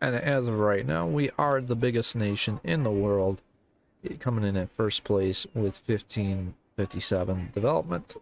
And as of right now, we are the biggest nation in the world, coming in at first place with 1557 development.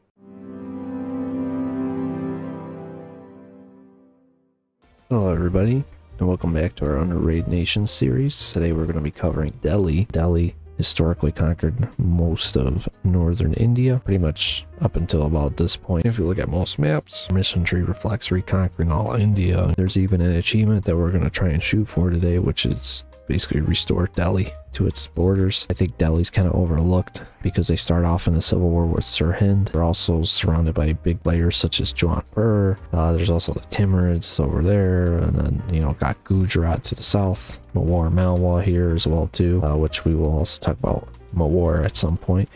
Hello everybody, and welcome back to our Underrated Nations series. Today we're going to be covering Delhi. Delhi historically conquered most of northern India, pretty much up until about this point. If you look at most maps, mission tree reflects reconquering all India. There's even an achievement that we're going to try and shoot for today, which is basically restore Delhi to its borders. I think Delhi's kind of overlooked because they start off in the civil war with Sirhind. They're also surrounded by big players such as Jaunpur. There's also the Timurids over there, and then got Gujarat to the south, Mawar Malwa here as well too, which we will also talk about Mawar at some point.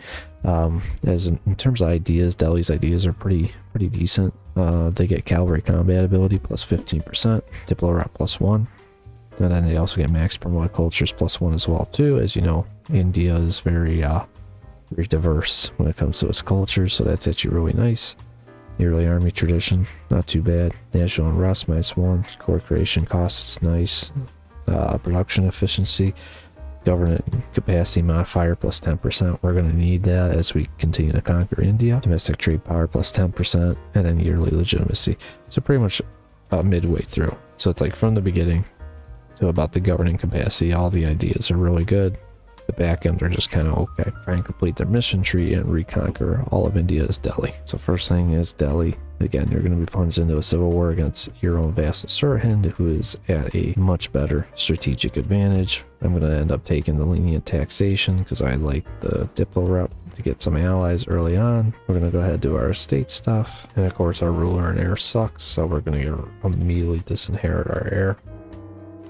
As in terms of ideas, Delhi's ideas are pretty decent. They get cavalry combat ability plus 15%, Diplorat plus 1. And then they also get max promoted cultures plus 1 as well too. As you know, India is very diverse when it comes to its culture, so that's actually really nice. Yearly army tradition, not too bad. National unrest -1. Core creation costs, nice. Production efficiency, government capacity modifier plus 10%. We're going to need that as we continue to conquer India. Domestic trade power plus 10%, and then yearly legitimacy. So pretty much midway through. So it's like from the beginning to about the governing capacity, all the ideas are really good. The back end are just kind of okay. Try and complete their mission tree and reconquer all of India's Delhi. So first thing is Delhi. Again, you're going to be plunged into a civil war against your own vassal Sirhind, who is at a much better strategic advantage. I'm going to end up taking the lenient taxation because I like the Diplo rep to get some allies early on. We're going to go ahead and do our estate stuff. And of course, our ruler and heir sucks, so we're going to immediately disinherit our heir.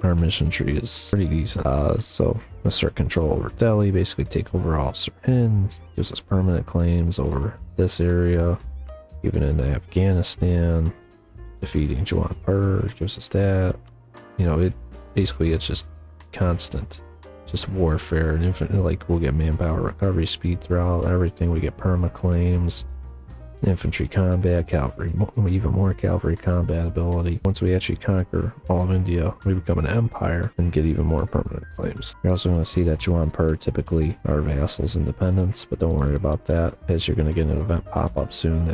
Our mission tree is pretty decent. So assert control over Delhi, basically take over all Sirhind, gives us permanent claims over this area, even into Afghanistan. Defeating Jaunpur gives us that. It's just constant, just warfare and infinite. Like, we'll get manpower recovery speed throughout everything. We get perma claims, infantry combat, cavalry, even more cavalry combat ability. Once we actually conquer all of India, we become an empire and get even more permanent claims. You're also going to see that Jaunpur typically are vassals' independence, but don't worry about that, as you're going to get an event pop up soon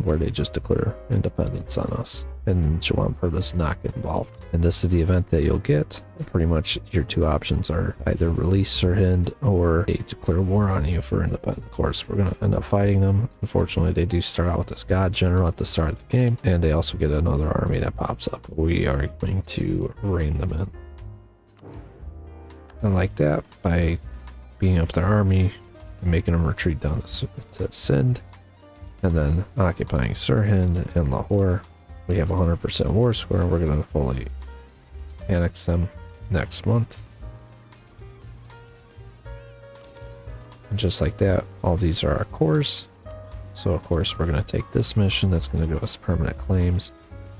where they just declare independence on us, and Jaunpur does not get involved. And this is the event that you'll get. Pretty much your two options are either release Sirhind or they declare war on you for independence. Of course, we're going to end up fighting them. Unfortunately, they do start out with this god general at the start of the game, and they also get another army that pops up. We are going to rein them in. And like that, by beating up their army and making them retreat down to Sindh, and then occupying Sirhind and Lahore, we have 100% war score, and we're going to fully annex them next month. And just like that, all these are our cores. So of course we're going to take this mission that's going to give us permanent claims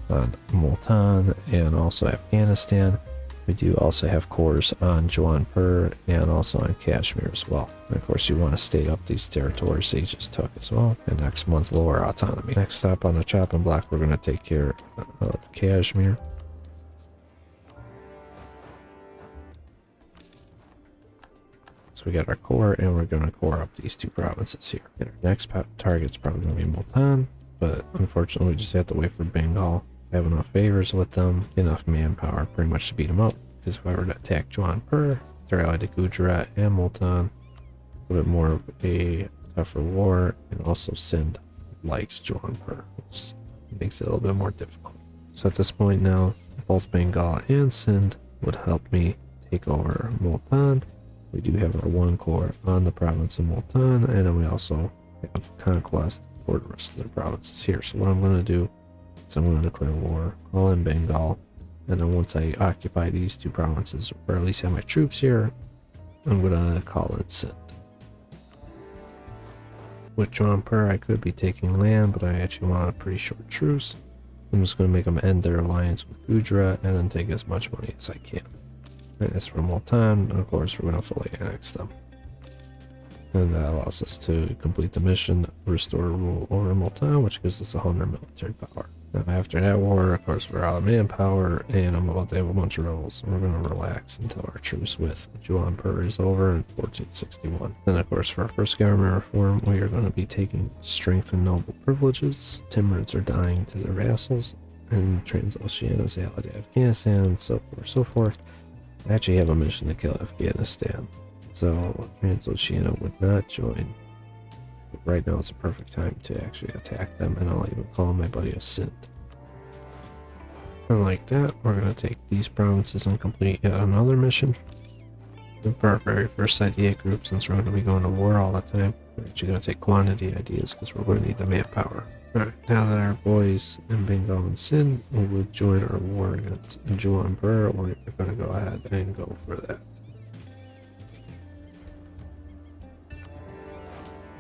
on Multan and also Afghanistan. We do also have cores on Jaunpur and also on Kashmir as well. And of course you want to state up these territories they just took as well. And next month, lower autonomy. Next up on the chopping block, we're going to take care of Kashmir. So we got our core, and we're going to core up these two provinces here. And our next target's probably going to be Multan, but unfortunately we just have to wait for Bengal. Have enough favors with them, enough manpower pretty much to beat them up, because if I were to attack Jaunpur, they're allied to Gujarat and Multan, a little bit more of a tougher war, and also Sindh likes Jaunpur, which makes it a little bit more difficult. So at this point now, both Bengal and Sindh would help me take over Multan. We do have our one core on the province of Multan, and then we also have conquest for the rest of the provinces here. So what I'm going to do, so I'm going to declare war, call in Bengal, and then once I occupy these two provinces, or at least have my troops here, I'm going to call in Sindh. With Jaunpur, I could be taking land, but I actually want a pretty short truce. I'm just going to make them end their alliance with Gujarat and then take as much money as I can. And as for Multan, of course, we're going to fully annex them. And that allows us to complete the mission, restore rule over Multan, which gives us 100 military power. Now after that war, of course, we're out of manpower, and I'm about to have a bunch of rebels, so we're going to relax until our truce with Juanpur is over in 1461. Then, of course, for our first government reform, we are going to be taking strength and noble privileges. Timurids are dying to their vassals, and Transoceania is allied to Afghanistan, so forth, so forth. I actually have a mission to kill Afghanistan, so Transoceania would not join. Right now it's a perfect time to actually attack them, and I'll even call my buddy a Sindh. And like that, we're going to take these provinces and complete yet another mission. And for our very first idea group, since we're going to be going to war all the time, we're actually going to take quantity ideas because we're going to need the manpower. Alright, now that our boys in Bengal and Sindh will join our war against Juanpur, we're going to go ahead and go for that.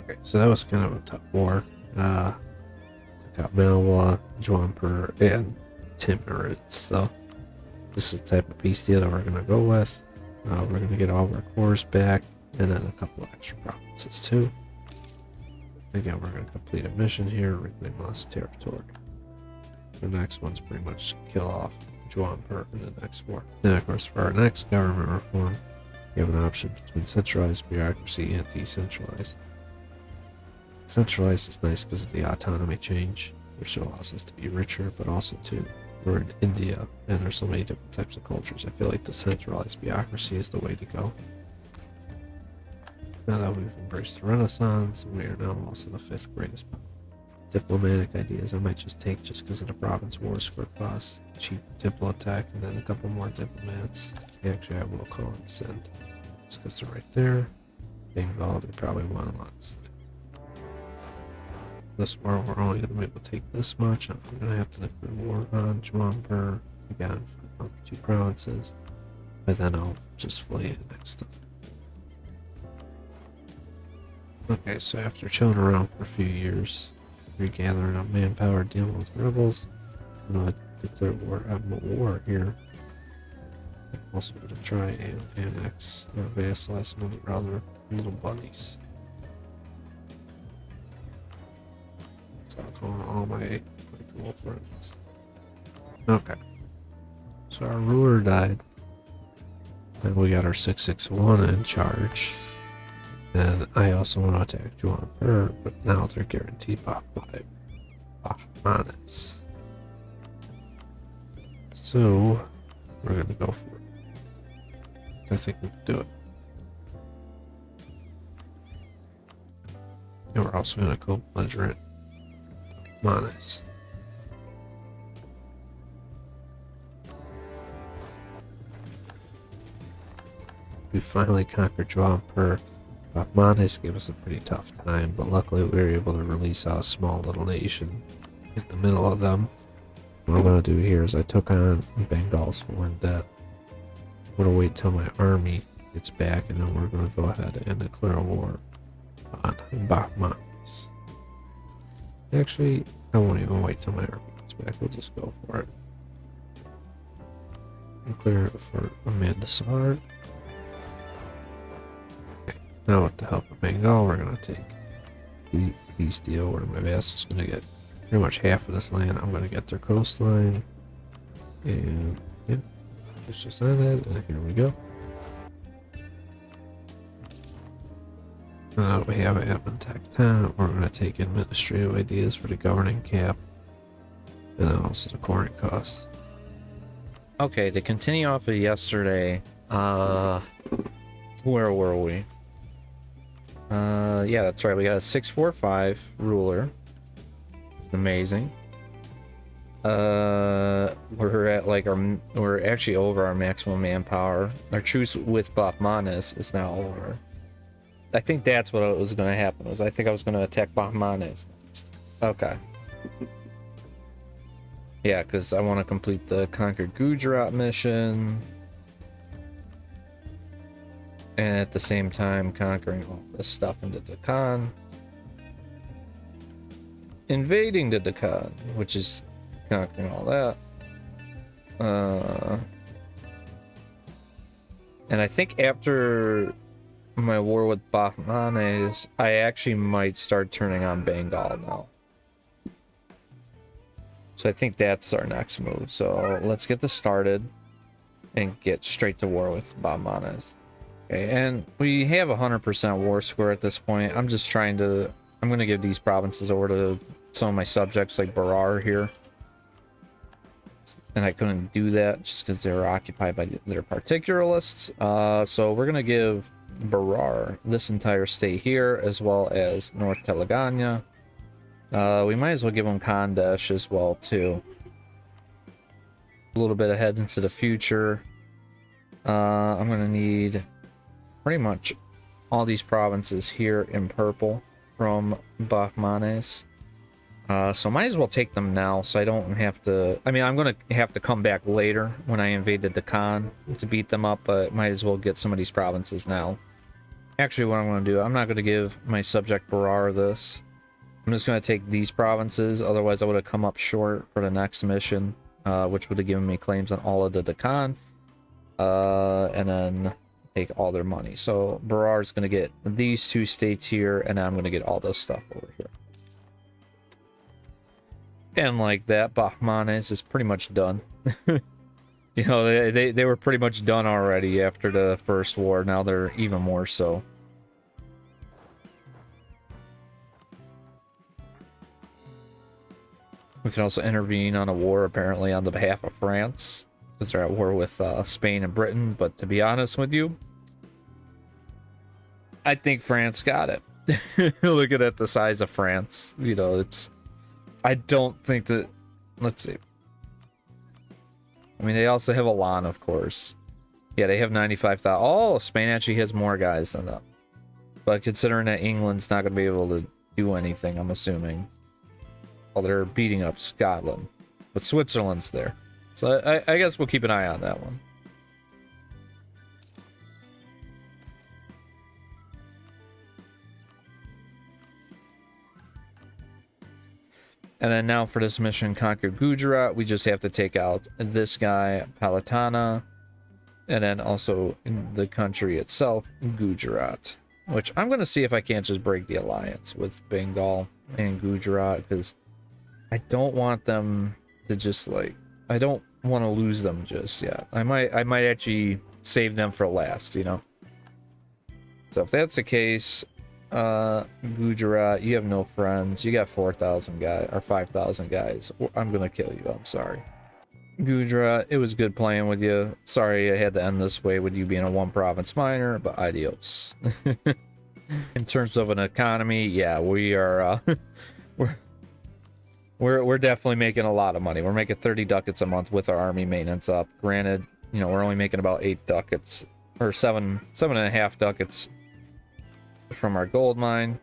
Okay, so that was kind of a tough war. Took out Malwa, Juanpur, and Timurids. So this is the type of peace deal that we're going to go with. We're going to get all of our cores back, and then a couple of extra provinces too. Again, we're going to complete a mission here, reclaim lost territory. The next one's pretty much kill off Juanpur in the next war. Then, of course, for our next government reform, we have an option between centralized bureaucracy and decentralized. Centralized is nice because of the autonomy change, which allows us to be richer, but also too, we're in India and there's so many different types of cultures. I feel like the centralized bureaucracy is the way to go. Now that we've embraced the Renaissance, we are now also the 5th greatest power. Diplomatic ideas I might just take just because of the province war square costs, cheap diplo attack, and then a couple more diplomats. Actually, I will call and send. Just because they're right there. Bengal, they probably want a lot of stuff. This war, we're only going to be able to take this much. I'm going to have to declare war on Juanpur again for another 2 provinces, but then I'll just flee it next time. Okay, so after chilling around for a few years, regathering up manpower, dealing with rebels, I'm going to declare war here. I'm also going to try and annex or vassalize some of the other little bunnies. I'll call all my little friends. Okay. So our ruler died. And we got our 661 in charge. And I also want to attack Juanpur, but now they're guaranteed by Bahmanis. So we're gonna go for it. I think we can do it. And we're also gonna co-belligerent Manas. We finally conquered Jaipur. Manas gave us a pretty tough time, but luckily we were able to release out a small little nation in the middle of them. What I'm going to do here is I took on Bengal's foreign debt. I'm going to wait till my army gets back, and then we're going to go ahead and declare a war on Bahmanis. Actually, I won't even wait till my army gets back. We'll just go for it. Declare it for Amandasar. Okay, now with the help of Bengal, we're going to take the peace deal where my vassal's going to get pretty much half of this land. I'm going to get their coastline. And yeah, it's just on it. And here we go. Now that we have admin tech 10, we're going to take administrative ideas for the governing cap. And then also the coring cost. Okay, to continue off of yesterday, where were we? Yeah, that's right. We got a 645 ruler. Amazing. We're at like we're actually over our maximum manpower. Our truce with Bahmanis is now over. I think that's what was going to happen. I think I was going to attack Bahmanis. Okay. Yeah, because I want to complete the conquered Gujarat mission. And at the same time, conquering all this stuff into Deccan. Invading the Deccan, which is conquering all that. And I think after my war with Bahmanis, I actually might start turning on Bengal now. So I think that's our next move. So let's get this started and get straight to war with Bahmanas. Okay, and we have 100% war score at this point. I'm just trying to... I'm going to give these provinces over to some of my subjects like Berar here. And I couldn't do that just because they were occupied by their particularists. So we're going to give Berar this entire state here, as well as North Telangana. We might as well give them Khandesh as well, too. A little bit ahead into the future. I'm going to need pretty much all these provinces here in purple from Bahmanes. So might as well take them now so I don't have to... I mean, I'm going to have to come back later when I invade the Deccan to beat them up, but might as well get some of these provinces now. Actually, what I'm going to do, I'm not going to give my subject Berar this. I'm just going to take these provinces, otherwise I would have come up short for the next mission, which would have given me claims on all of the Deccan, and then take all their money. So Berar is going to get these two states here, and I'm going to get all this stuff over here. And like that, Bahmanes is pretty much done. You know, they were pretty much done already after the first war. Now they're even more so. We can also intervene on a war, apparently, on the behalf of France, because they're at war with Spain and Britain. But to be honest with you, I think France got it. Look at the size of France. You know, it's... I don't think that... Let's see. I mean, they also have Elan, of course. Yeah, they have 95,000. Oh, Spain actually has more guys than that. But considering that England's not going to be able to do anything, I'm assuming. Well, they're beating up Scotland. But Switzerland's there. So I guess we'll keep an eye on that one. And then now for this mission, conquer Gujarat, we just have to take out this guy, Palatana, and then also in the country itself, Gujarat. Which I'm going to see if I can't just break the alliance with Bengal and Gujarat, because I don't want them to just like... I don't want to lose them just yet. I might actually save them for last, you know? So if that's the case... Gujarat, you have no friends. You got 4,000 guys or 5,000 guys. I'm gonna kill you. I'm sorry. Gujarat, it was good playing with you. Sorry I had to end this way with you being a one province minor, but adios. In terms of an economy, yeah, we are we're definitely making a lot of money. We're making 30 ducats a month with our army maintenance up. Granted, you know, we're only making about 8 ducats or 7.5 ducats from our gold mine,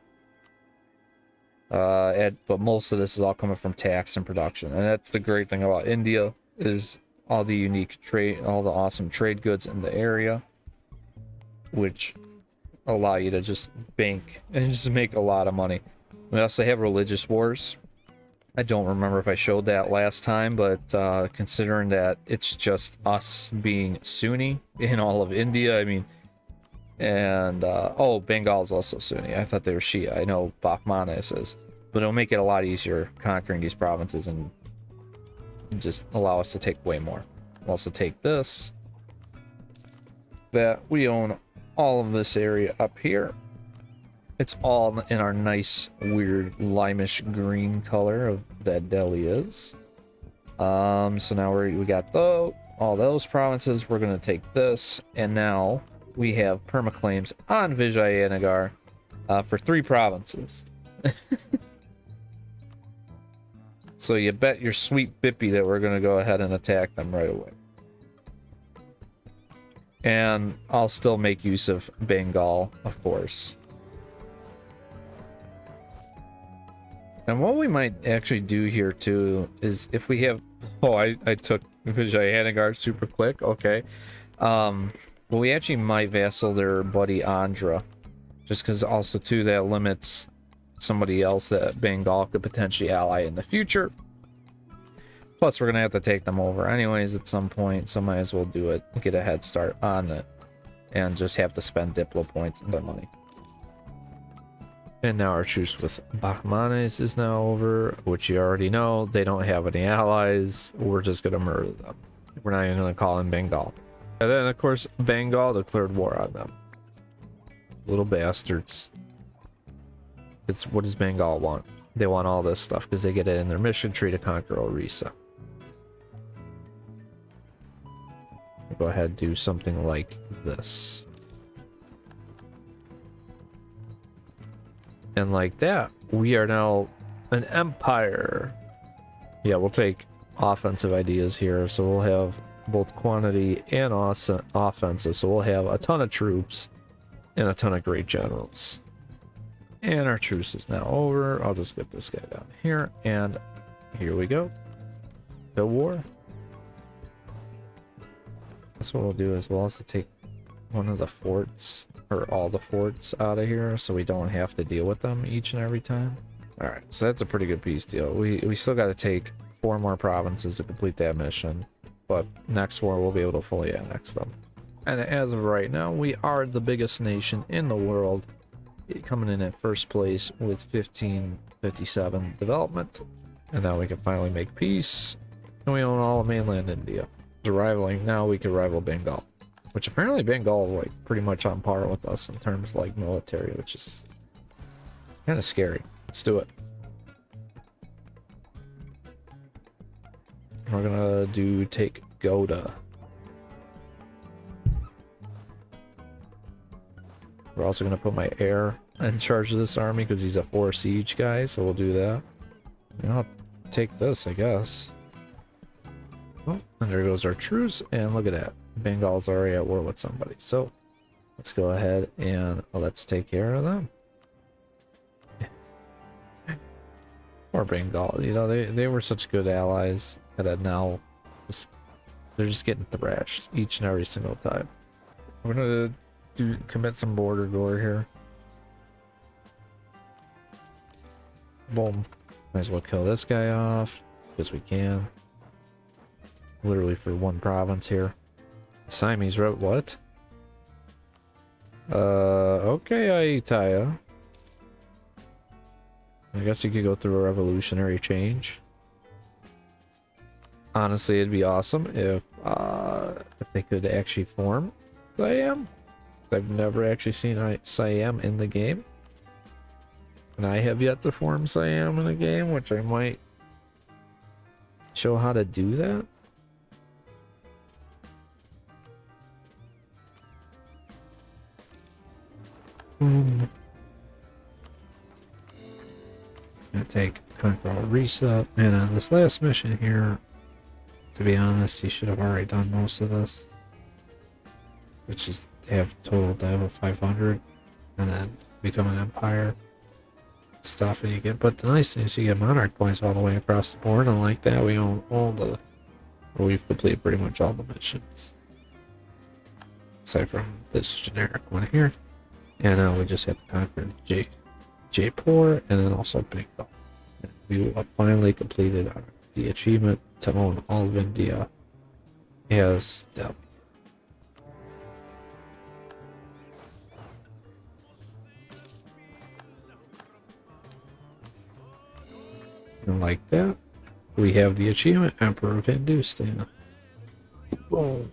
but most of this is all coming from tax and production, and that's the great thing about India, is all the unique trade, all the awesome trade goods in the area, which allow you to just bank and just make a lot of money. We also have religious wars. I don't remember if I showed that last time, but considering that it's just us being Sunni in all of India, I mean... And, oh, Bengal is also Sunni. I thought they were Shia. I know Bahmanes is. But it'll make it a lot easier conquering these provinces and just allow us to take way more. We'll also take this. That we own all of this area up here. It's all in our nice, weird, limeish green color of that Delhi is. So now we got all those provinces. We're going to take this. And now... we have permaclaims on Vijayanagar for 3 provinces. So you bet your sweet bippy that we're going to go ahead and attack them right away. And I'll still make use of Bengal, of course. And what we might actually do here too is if we have... Oh, I took Vijayanagar super quick. Okay. But we actually might vassal their buddy Andhra, just because also too that limits somebody else that Bengal could potentially ally in the future. Plus we're gonna have to take them over anyways at some point, so might as well do it, get a head start on it, and just have to spend Diplo points and their money. And now our truce with Bahmanis is now over, which you already know. They don't have any allies. We're just going to murder them. We're not even going to call in Bengal. And then, of course, Bengal declared war on them. Little bastards. It's what does Bengal want? They want all this stuff because they get it in their mission tree to conquer Orissa. Go ahead and do something like this. And like that, we are now an empire. Yeah, we'll take offensive ideas here. So we'll have both quantity and offensive. So we'll have a ton of troops and a ton of great generals. And our truce is now over. I'll just get this guy down here. And here we go. The war. That's what we'll do as well, is to take one of the forts, or all the forts out of here, so we don't have to deal with them each and every time. All right, so that's a pretty good peace deal. We still got to take 4 more provinces to complete that mission, but next war we'll be able to fully annex them. And as of right now, we are the biggest nation in the world, coming in at first place with 1557 development. And now we can finally make peace, and we own all of mainland India. Rivaling, now we can rival Bengal, which apparently Bengal is like pretty much on par with us in terms of like military, which is kind of scary. Let's do it. We're gonna take Goda. We're also gonna put my heir in charge of this army because he's a 4 siege guy, so we'll do that. And I'll take this, I guess. Oh, and there goes our truce, and look at that. Bengal's already at war with somebody. So let's go ahead and let's take care of them. Or Bengal, you know, they were such good allies, and then now they're just getting thrashed each and every single time. We're gonna commit some border gore here. Boom. Might as well kill this guy off because we can. Literally for 1 province here. Siamese wrote what? Okay, Ayutthaya. I guess you could go through a revolutionary change. Honestly, it'd be awesome if they could actually form Siam. I've never actually seen Siam in the game. And I have yet to form Siam in a game, which I might show how to do that. Gonna take control reset, and on this last mission here, to be honest, you should have already done most of this, which is have total dev of 500 and then become an empire stuff, and you get, but the nice thing is you get monarch points all the way across the board, and like that we own all the, or we've completed pretty much all the missions aside from this generic one here. And now we just have to conquer Jaipur and then also Bengal. And we have finally completed the achievement to own all of India as Delhi. And like that, we have the achievement, Emperor of Hindustan. Boom.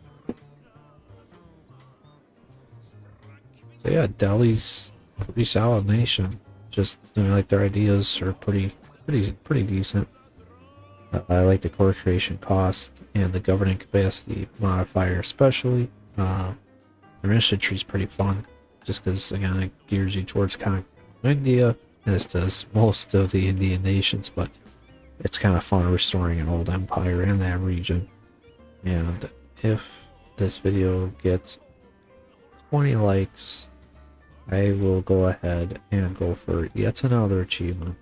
So yeah, Delhi's a pretty solid nation. Just, you know, like their ideas are pretty decent. I like the core creation cost and the governing capacity modifier especially. Their infantry is pretty fun, just because again it gears you towards conquering India, as does most of the Indian nations. But it's kind of fun restoring an old empire in that region. And if this video gets 20 likes, I will go ahead and go for yet another achievement.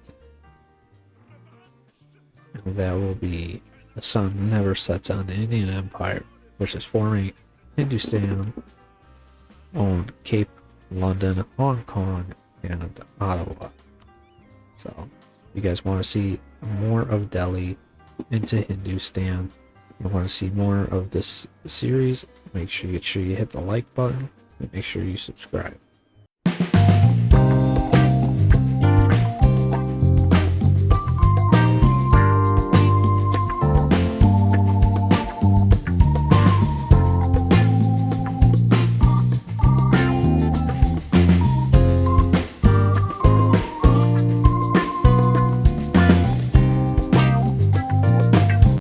And that will be the sun never sets on the Indian Empire, which is forming Hindustan, owned Cape, London, Hong Kong, and Ottawa. So, if you guys want to see more of Delhi into Hindustan, you want to see more of this series, make sure you hit the like button and make sure you subscribe.